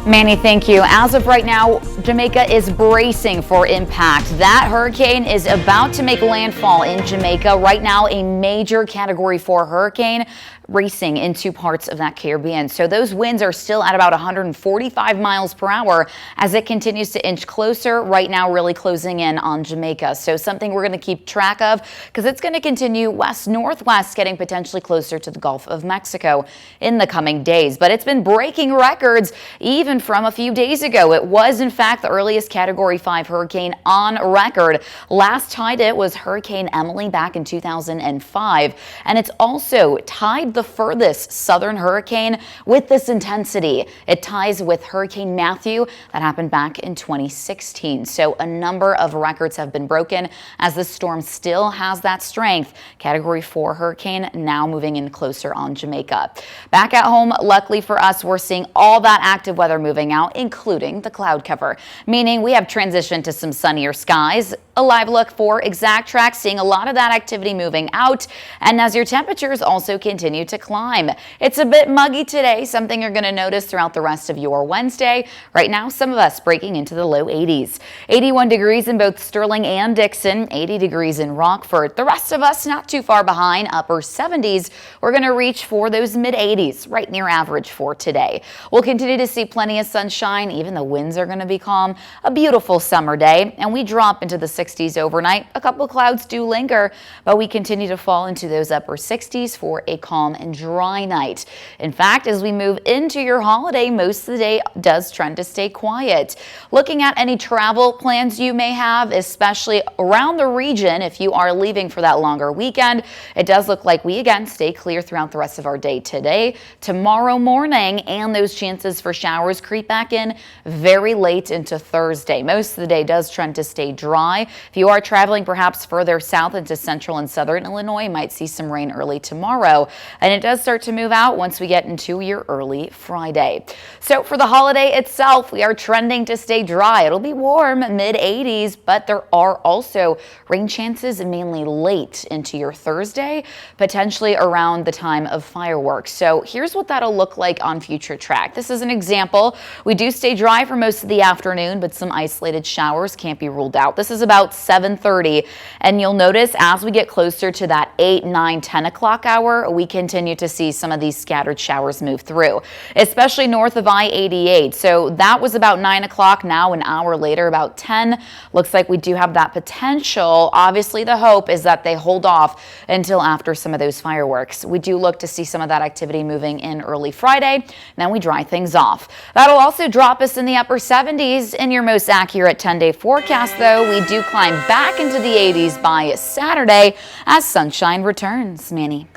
Manny, thank you. As of right now, Jamaica is bracing for impact. That hurricane is about to make landfall in Jamaica. Right now, a major Category 4 hurricane racing into parts of that Caribbean. So those winds are still at about 145 miles per hour as it continues to inch closer. Right now, really closing in on Jamaica. So something we're going to keep track of because it's going to continue west-northwest, getting potentially closer to the Gulf of Mexico in the coming days. But it's been breaking records even from a few days ago. It was, in fact, the earliest Category 5 hurricane on record. Last tied it was Hurricane Emily back in 2005. And it's also tied the furthest southern hurricane with this intensity. It ties with Hurricane Matthew that happened back in 2016. So a number of records have been broken as the storm still has that strength. Category 4 hurricane now moving in closer on Jamaica. Back at home, luckily for us, we're seeing all that active weather moving out, including the cloud cover, meaning we have transitioned to some sunnier skies. A live look for Exact Track, seeing a lot of that activity moving out, and as your temperatures also continue to climb. It's a bit muggy today, something you're going to notice throughout the rest of your Wednesday. Right now, some of us breaking into the low 80s. 81 degrees in both Sterling and Dixon, 80 degrees in Rockford. The rest of us not too far behind, upper 70s. We're going to reach for those mid 80s, right near average for today. We'll continue to see plenty of sunshine, even the winds are going to be calm. A beautiful summer day, and we drop into the 60s overnight. A couple clouds do linger, but we continue to fall into those upper 60s for a calm and dry night. In fact, as we move into your holiday, most of the day does trend to stay quiet. Looking at any travel plans you may have, especially around the region, if you are leaving for that longer weekend, it does look like we again stay clear throughout the rest of our day today, tomorrow morning, and those chances for showers creep back in very late into Thursday. Most of the day does trend to stay dry. If you are traveling perhaps further south into central and southern Illinois, you might see some rain early tomorrow. And it does start to move out once we get into your early Friday. So for the holiday itself, we are trending to stay dry. It'll be warm, mid 80s, but there are also rain chances mainly late into your Thursday, potentially around the time of fireworks. So here's what that'll look like on Future Track. This is an example. We do stay dry for most of the afternoon, but some isolated showers can't be ruled out. This is about 7:30, and you'll notice as we get closer to that 8, 9, 10 o'clock hour, we continue to see some of these scattered showers move through, especially north of I-88. So that was about 9 o'clock. Now an hour later, about 10, looks like we do have that potential. Obviously, the hope is that they hold off until after some of those fireworks. We do look to see some of that activity moving in early Friday. Then we dry things off. That'll also drop us in the upper 70s in your most accurate 10-day forecast, though. We do climb back into the 80s by Saturday as sunshine returns. Manny.